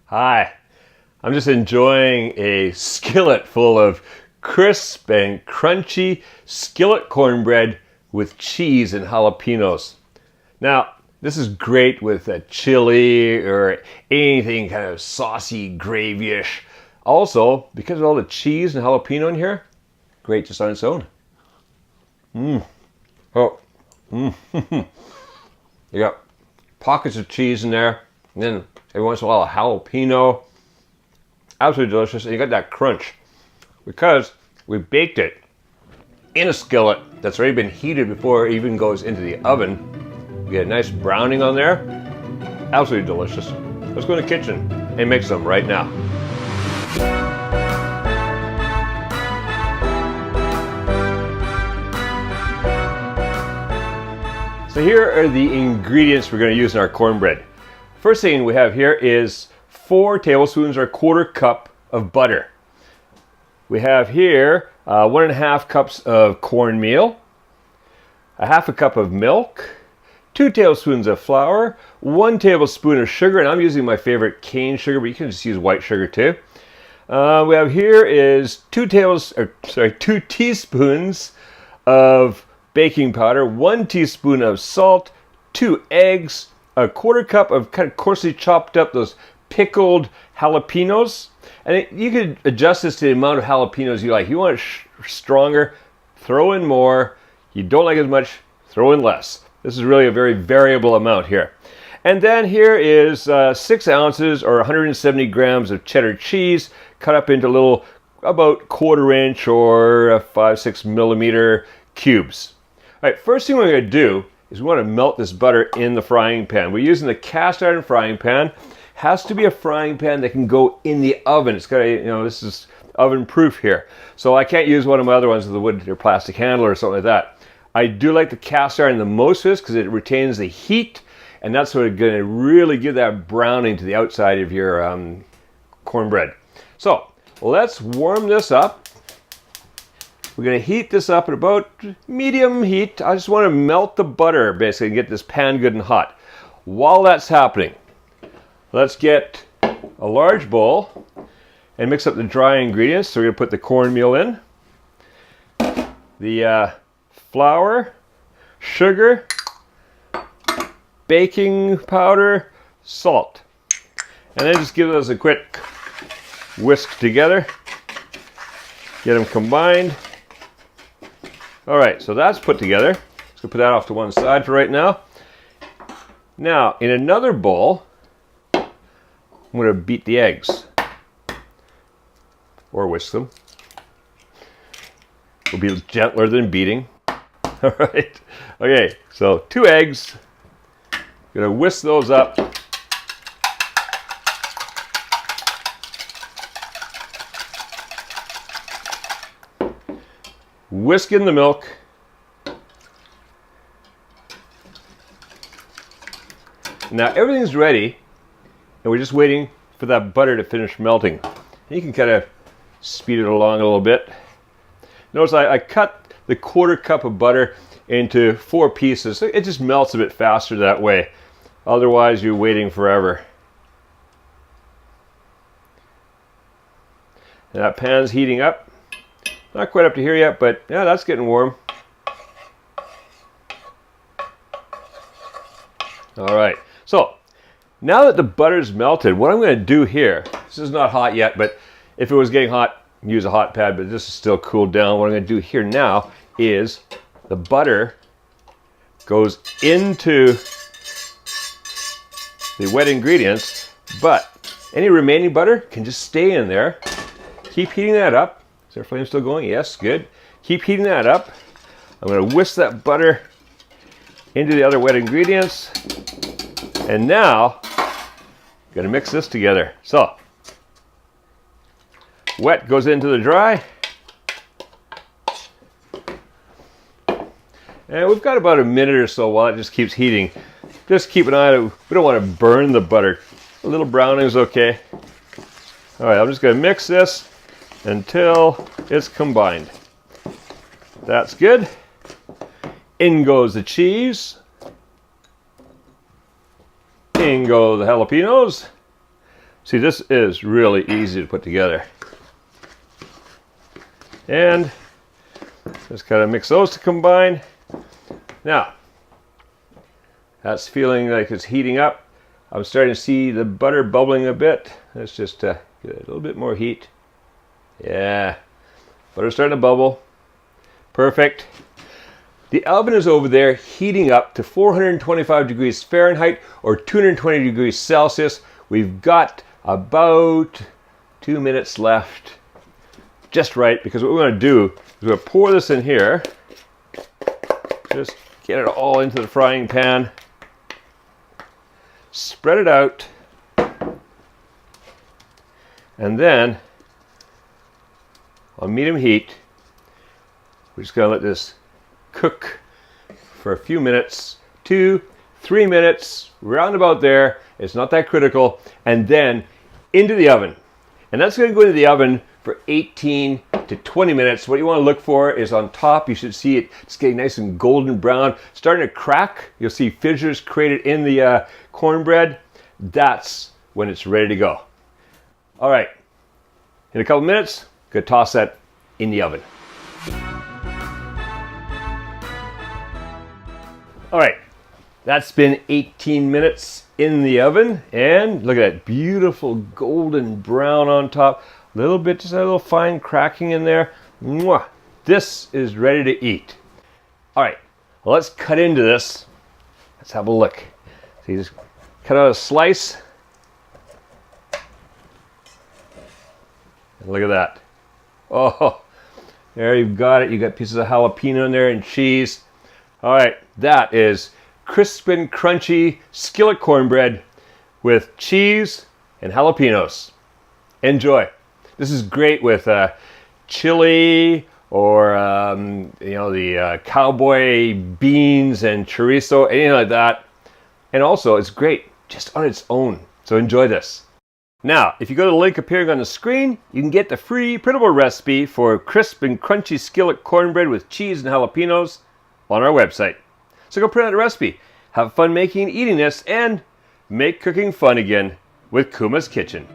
Hi, I'm just enjoying a skillet full of crisp and crunchy skillet cornbread with cheese and jalapenos. Now, this is great with a chili or anything kind of saucy, gravy-ish. Also, because of all the cheese and jalapeno in here, great just on its own. You got pockets of cheese in there, and then every once in a while a jalapeno. Absolutely delicious, and you got that crunch because we baked it in a skillet that's already been heated before it even goes into the oven. We get a nice browning on there. Absolutely delicious. Let's go in the kitchen and make some right now. So here are the ingredients we're going to use in our cornbread. First thing we have here is 4 tablespoons or 1/4 cup of butter. We have here 1.5 cups of cornmeal, 1/2 cup of milk, 2 tablespoons of flour, 1 tablespoon of sugar, and I'm using my favorite cane sugar, but you can just use white sugar too. We have here is 2 teaspoons of baking powder, 1 teaspoon of salt, 2 eggs, 1/4 cup of kind of coarsely chopped up those pickled jalapenos. And you could adjust this to the amount of jalapenos you like. You want it stronger, throw in more. You don't like as much, throw in less. This is really a very variable amount here. And then here is 6 ounces or 170 grams of cheddar cheese cut up into little about 1/4 inch or 5-6 millimeter cubes. All right, first thing we're going to do is we want to melt this butter in the frying pan. We're using the cast iron frying pan. Has to be a frying pan that can go in the oven. It's got to, this is oven proof here. So I can't use one of my other ones with a wood or plastic handle or something like that. I do like the cast iron the most for this because it retains the heat, and that's what is going to really give that browning to the outside of your cornbread. So let's warm this up. We're going to heat this up at about medium heat. I just want to melt the butter basically and get this pan good and hot. While that's happening, let's get a large bowl and mix up the dry ingredients. So we're going to put the cornmeal in, the flour, sugar, baking powder, salt. And then just give those a quick whisk together. Get them combined. All right, so that's put together. Let's go put that off to one side for right now. Now, in another bowl, I'm going to beat the eggs. Or whisk them. Will be gentler than beating. All right. Okay, so 2 eggs. Going to whisk those up. Whisk in the milk. Now everything's ready, and we're just waiting for that butter to finish melting. And you can kind of speed it along a little bit. Notice I cut the 1/4 cup of butter into 4 pieces. It just melts a bit faster that way. Otherwise, you're waiting forever. And that pan's heating up. Not quite up to here yet, but yeah, that's getting warm. All right, so now that the butter's melted, what I'm going to do here, this is not hot yet, but if it was getting hot, use a hot pad, but this is still cooled down. What I'm going to do here now is the butter goes into the wet ingredients, but any remaining butter can just stay in there. Keep heating that up. Is our flame still going? Yes, good. Keep heating that up. I'm going to whisk that butter into the other wet ingredients. And now, I'm going to mix this together. So, wet goes into the dry. And we've got about a minute or so while it just keeps heating. Just keep an eye on it. We don't want to burn the butter. A little browning is okay. All right, I'm just going to mix this until it's combined. That's good. In goes the cheese. In go the jalapenos. See, this is really easy to put together. And just kind of mix those to combine. Now, that's feeling like it's heating up. I'm starting to see the butter bubbling a bit. Let's just get a little bit more heat. Yeah, butter's starting to bubble. Perfect. The oven is over there heating up to 425 degrees Fahrenheit or 220 degrees Celsius. We've got about 2 minutes left. Just right, because what we're going to do is we're going to pour this in here. Just get it all into the frying pan. Spread it out. And then, on medium heat, we're just going to let this cook for a few minutes, 2-3 minutes, round about there. It's not that critical. And then into the oven. And that's going to go into the oven for 18 to 20 minutes. What you want to look for is on top, you should see it, it's getting nice and golden brown, starting to crack. You'll see fissures created in the cornbread. That's when it's ready to go. All right, in a couple minutes, going to toss that in the oven. All right, that's been 18 minutes in the oven, and look at that beautiful golden brown on top. A little bit, just a little fine cracking in there. Mwah. This is ready to eat. All right, well, let's cut into this. Let's have a look. So you just cut out a slice. And look at that. Oh, there you've got it. You got pieces of jalapeno in there and cheese. All right, that is crisp and crunchy skillet cornbread with cheese and jalapenos. Enjoy. This is great with chili or the cowboy beans and chorizo, anything like that. And also, it's great just on its own. So enjoy this. Now, if you go to the link appearing on the screen, you can get the free printable recipe for crisp and crunchy skillet cornbread with cheese and jalapenos on our website. So go print out the recipe, have fun making and eating this, and make cooking fun again with Kuma's Kitchen.